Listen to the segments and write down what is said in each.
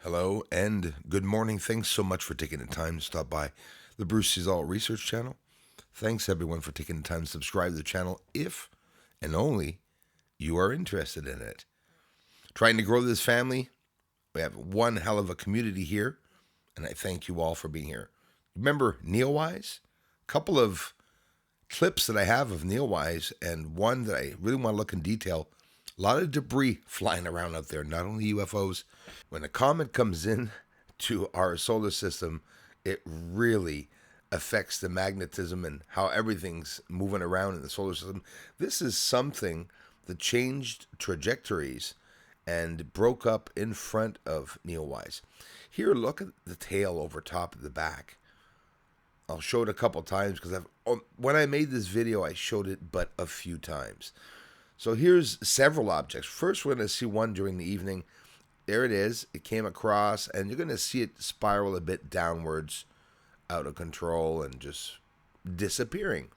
Hello and good morning. Thanks so much for taking the time to stop by the Ufo Research channel. Thanks everyone for taking the time to subscribe to the channel if and only you are interested in it. Trying to grow this family. We have one hell of a community here, and I thank you all for being here. Remember Neowise? A couple of clips that I have of Neowise, and one that I really want to look in detail. A lot of debris flying around out there, not only UFOs. When a comet comes in to our solar system, it really affects the magnetism and how everything's moving around in the solar system. This is something that changed trajectories and broke up in front of Neowise. Here, look at the tail over top of the back. I'll show it a couple times because when I made this video, I showed it but a few times. So here's several objects. First, we're going to see one during the evening. There it is. It came across, and you're going to see it spiral a bit downwards, out of control, and just disappearing,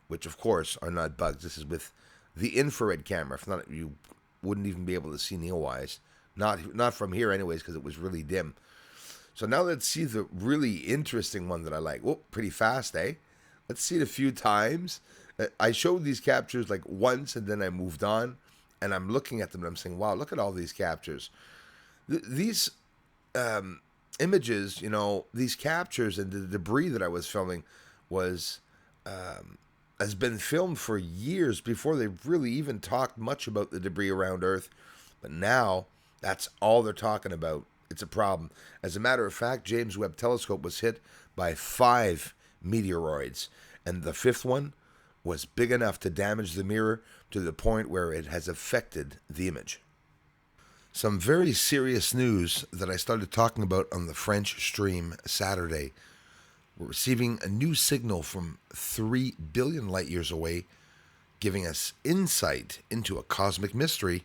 which, of course, are not bugs. This is with the infrared camera. If not, you wouldn't even be able to see Neowise. Not from here anyways, because it was really dim. So now let's see the really interesting one that I like. Oh, pretty fast, eh? Let's see it a few times. I showed these captures like once, and then I moved on, and I'm looking at them, and I'm saying, wow, look at all these captures. These images, these captures and the debris that I was filming has been filmed for years before they really even talked much about the debris around Earth. But now, that's all they're talking about. It's a problem. As a matter of fact, James Webb Telescope was hit by 5 meteoroids, and the 5th one was big enough to damage the mirror to the point where it has affected the image. Some very serious news that I started talking about on the French stream Saturday. We're receiving a new signal from 3 billion light years away, giving us insight into a cosmic mystery: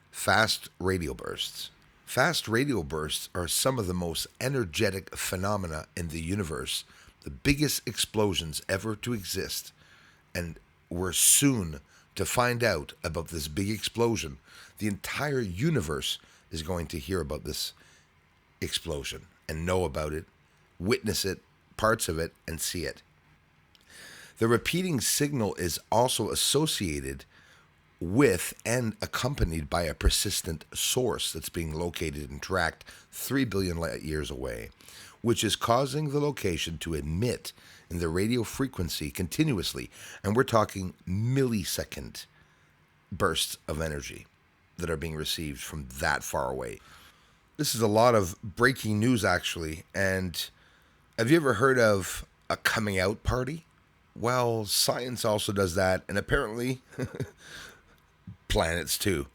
fast radio bursts. Fast radio bursts are some of the most energetic phenomena in the universe, the biggest explosions ever to exist. And we're soon to find out about this big explosion. The entire universe is going to hear about this explosion and know about it, witness it, parts of it, and see it. The repeating signal is also associated with and accompanied by a persistent source that's being located and tracked 3 billion light years away, which is causing the location to emit in the radio frequency continuously, and we're talking millisecond bursts of energy that are being received from that far away. This is a lot of breaking news, actually. And have you ever heard of a coming out party? Well, science also does that, and apparently planets too.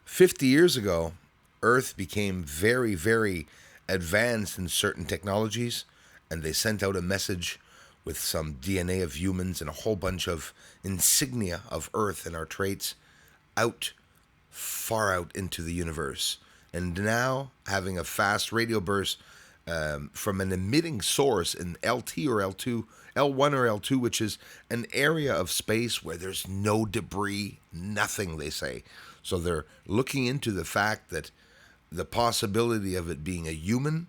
50 years ago, Earth became very, very advanced in certain technologies, and they sent out a message with some DNA of humans and a whole bunch of insignia of Earth and our traits far out into the universe. And now, having a fast radio burst from an emitting source in LT or L2, L1 or L2, which is an area of space where there's no debris, nothing, they say. So they're looking into the fact that the possibility of it being a human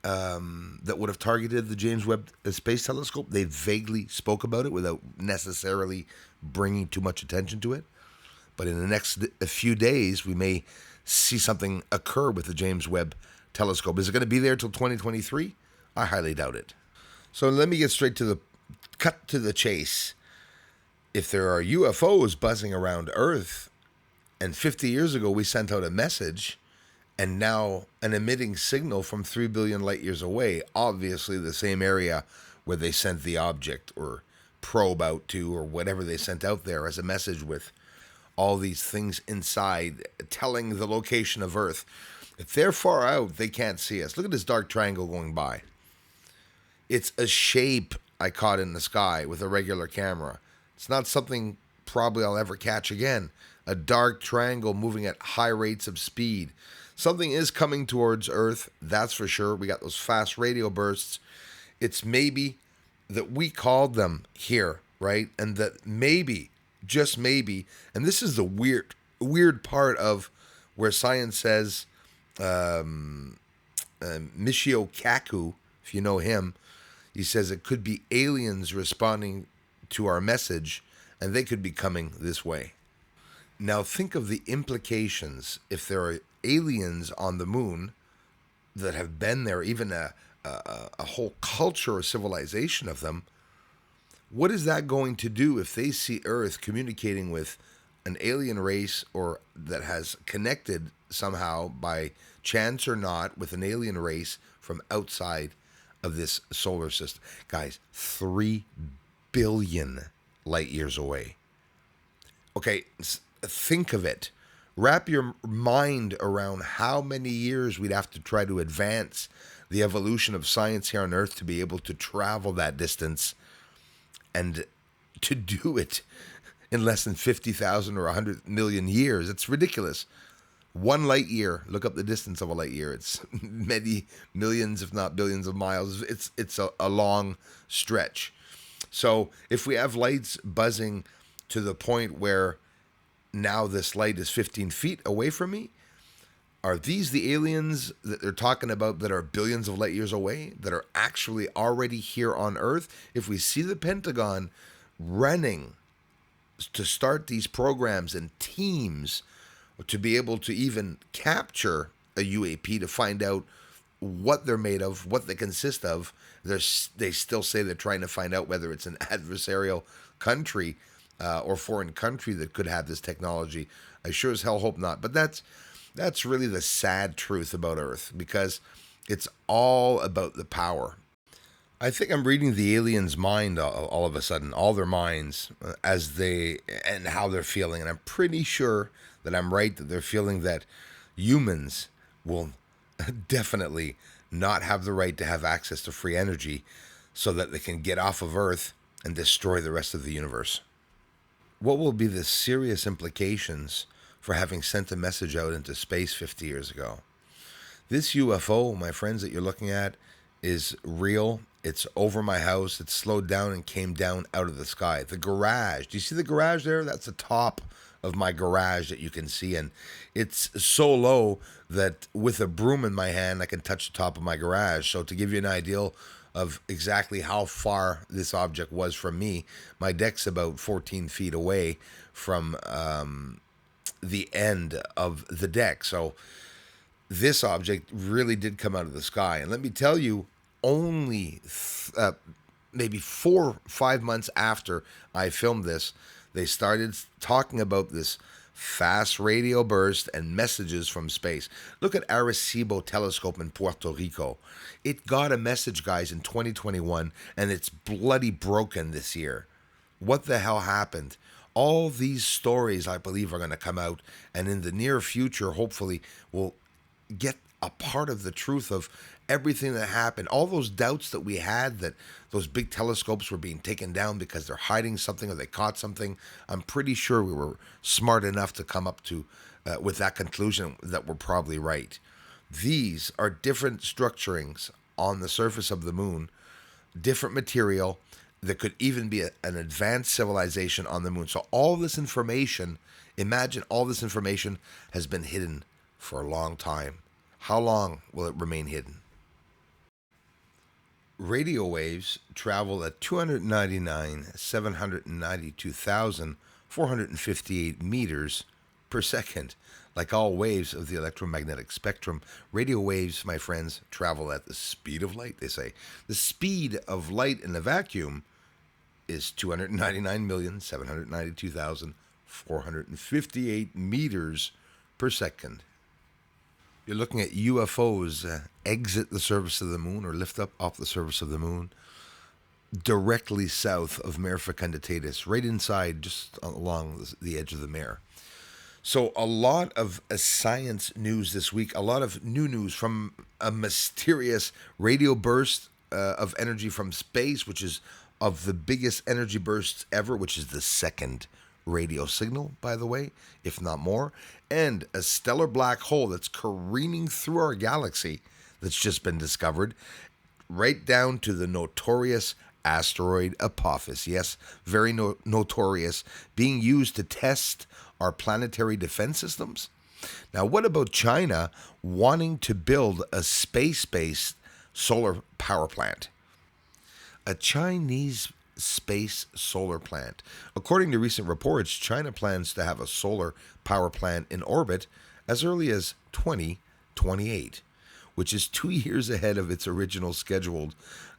that would have targeted the James Webb Space Telescope. They vaguely spoke about it without necessarily bringing too much attention to it. But in the next few days, we may see something occur with the James Webb Telescope. Is it going to be there till 2023? I highly doubt it. So let me get straight to the chase. If there are UFOs buzzing around Earth, and 50 years ago we sent out a message, and now an emitting signal from 3 billion light years away, obviously the same area where they sent the object or probe out to, or whatever they sent out there as a message with all these things inside telling the location of Earth. If they're far out, they can't see us. Look at this dark triangle going by. It's a shape I caught in the sky with a regular camera. It's not something probably I'll ever catch again. A dark triangle moving at high rates of speed. Something is coming towards Earth, that's for sure. We got those fast radio bursts. It's maybe that we called them here, right? And that maybe, just maybe, and this is the weird part of where science says Michio Kaku, if you know him, he says it could be aliens responding to our message, and they could be coming this way. Now think of the implications if there are aliens on the moon that have been there, even a whole culture or civilization of them. What is that going to do if they see Earth communicating with an alien race, or that has connected somehow by chance or not with an alien race from outside of this solar system? Guys, 3 billion light years away. Okay, think of it. Wrap your mind around how many years we'd have to try to advance the evolution of science here on Earth to be able to travel that distance, and to do it in less than 50,000 or 100 million years. It's ridiculous. 1 light year, look up the distance of a light year. It's many millions, if not billions of miles. It's a long stretch. So if we have lights buzzing to the point where now this light is 15 feet away from me, are these the aliens that they're talking about that are billions of light years away, that are actually already here on Earth? If we see the Pentagon running to start these programs and teams to be able to even capture a UAP to find out what they're made of, what they consist of, they still say they're trying to find out whether it's an adversarial country or foreign country that could have this technology. I sure as hell hope not. But that's really the sad truth about Earth, because it's all about the power. I think I'm reading the aliens' mind all of a sudden, all their minds, as they and how they're feeling. And I'm pretty sure that I'm right, that they're feeling that humans will definitely not have the right to have access to free energy, so that they can get off of Earth and destroy the rest of the universe. What will be the serious implications for having sent a message out into space 50 years ago? This UFO, my friends, that you're looking at is real. It's over my house. It slowed down and came down out of the sky. The garage, do you see the garage there? That's the top of my garage that you can see. And it's so low that with a broom in my hand, I can touch the top of my garage. So to give you an idea of exactly how far this object was from me, my deck's about 14 feet away from the end of the deck. So this object really did come out of the sky. And let me tell you, only maybe 4 or 5 months after I filmed this, they started talking about this fast radio burst and messages from space. Look at Arecibo telescope in Puerto Rico. It got a message, guys, in 2021, and it's bloody broken this year. What the hell happened? All these stories, I believe, are going to come out, and in the near future, hopefully, we'll get a part of the truth of everything that happened. All those doubts that we had that those big telescopes were being taken down because they're hiding something or they caught something. I'm pretty sure we were smart enough to come up to with that conclusion that we're probably right. These are different structurings on the surface of the moon, different material that could even be an advanced civilization on the moon. So all this information, imagine all this information has been hidden for a long time. How long will it remain hidden? Radio waves travel at 299,792,458 meters per second. Like all waves of the electromagnetic spectrum, radio waves, my friends, travel at the speed of light, they say. The speed of light in a vacuum is 299,792,458 meters per second. You're looking at UFOs exit the surface of the moon or lift up off the surface of the moon directly south of Mare Fecunditatis, right inside, just along the edge of the mare. So a lot of science news this week, a lot of new news from a mysterious radio burst of energy from space, which is of the biggest energy bursts ever, which is the second radio signal, by the way, if not more, and a stellar black hole that's careening through our galaxy that's just been discovered, right down to the notorious asteroid Apophis. Yes, very notorious, being used to test our planetary defense systems. Now, what about China wanting to build a space-based solar power plant? A Chinese space solar plant. According to recent reports, China plans to have a solar power plant in orbit as early as 2028, which is 2 years ahead of its original schedule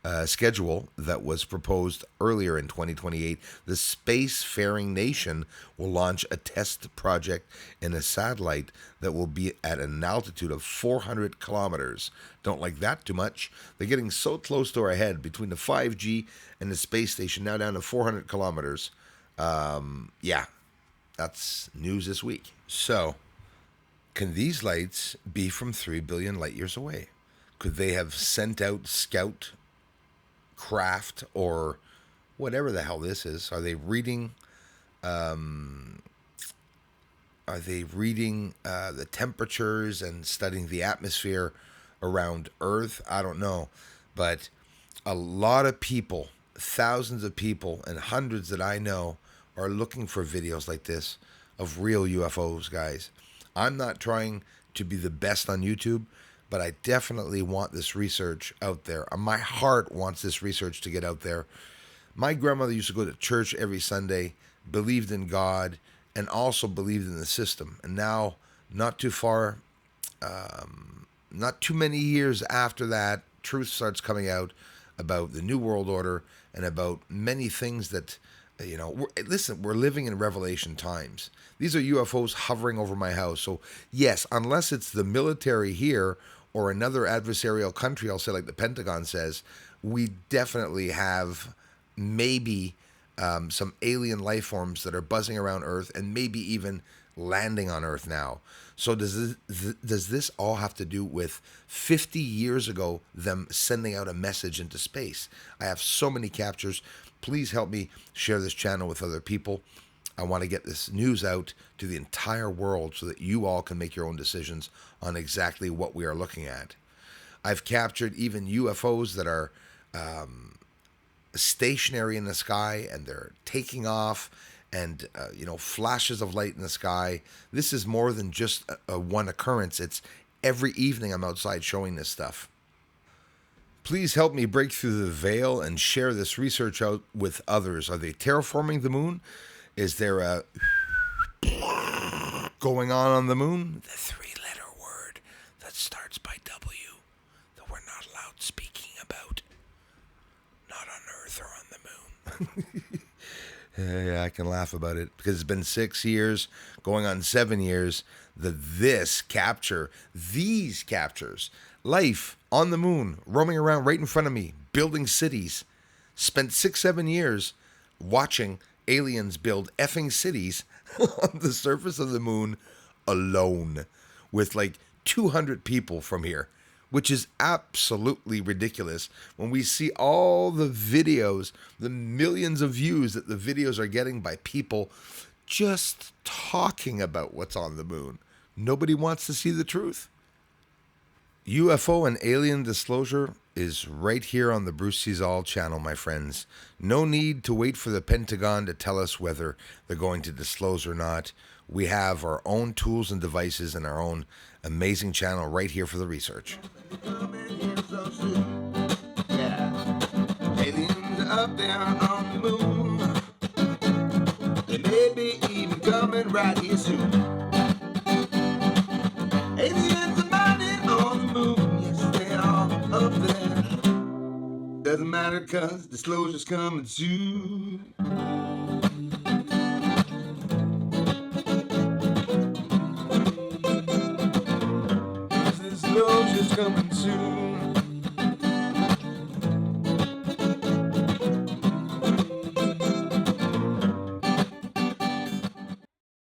that was proposed earlier in 2028. The spacefaring nation will launch a test project in a satellite that will be at an altitude of 400 kilometers. Don't like that too much. They're getting so close to our head between the 5G and the space station, now down to 400 kilometers. Yeah, that's news this week. So, can these lights be from 3 billion light years away? Could they have sent out scout craft or whatever the hell this is? Are they reading? The temperatures and studying the atmosphere around Earth? I don't know, but a lot of people, thousands of people, and hundreds that I know are looking for videos like this of real UFOs, guys. I'm not trying to be the best on YouTube, but I definitely want this research out there. My heart wants this research to get out there. My grandmother used to go to church every Sunday, believed in God, and also believed in the system. And now, not too many years after that, truth starts coming out about the New World Order and about many things that, we're living in Revelation times. These are UFOs hovering over my house. So, yes, unless it's the military here or another adversarial country, I'll say like the Pentagon says, we definitely have maybe some alien life forms that are buzzing around Earth and maybe even landing on Earth now. So does this all have to do with 50 years ago them sending out a message into space? I have so many captures. Please help me share this channel with other people. I want to get this news out to the entire world so that you all can make your own decisions on exactly what we are looking at. I've captured even UFOs that are stationary in the sky and they're taking off and, flashes of light in the sky. This is more than just a one occurrence. It's every evening I'm outside showing this stuff. Please help me break through the veil and share this research out with others. Are they terraforming the moon? Is there a going on the moon? The 3-letter word that starts by W that we're not allowed speaking about. Not on Earth or on the moon. Yeah, I can laugh about it because it's been 6 years, going on 7 years, these captures, life on the moon, roaming around right in front of me, building cities, spent 6-7 years watching aliens build effing cities on the surface of the moon alone with like 200 people from here, which is absolutely ridiculous when we see all the videos, the millions of views that the videos are getting by people just talking about what's on the moon. Nobody wants to see the truth. UFO and alien disclosure is right here on the Bruce Sees All channel, my friends. No need to wait for the Pentagon to tell us whether they're going to disclose or not. We have our own tools and devices and our own amazing channel right here for the research. Aliens up there on the moon. They may be even coming right here soon. Aliens are mining on the moon. Yes, they're all up there. Doesn't matter cause disclosure's coming soon. Disclosure's coming soon.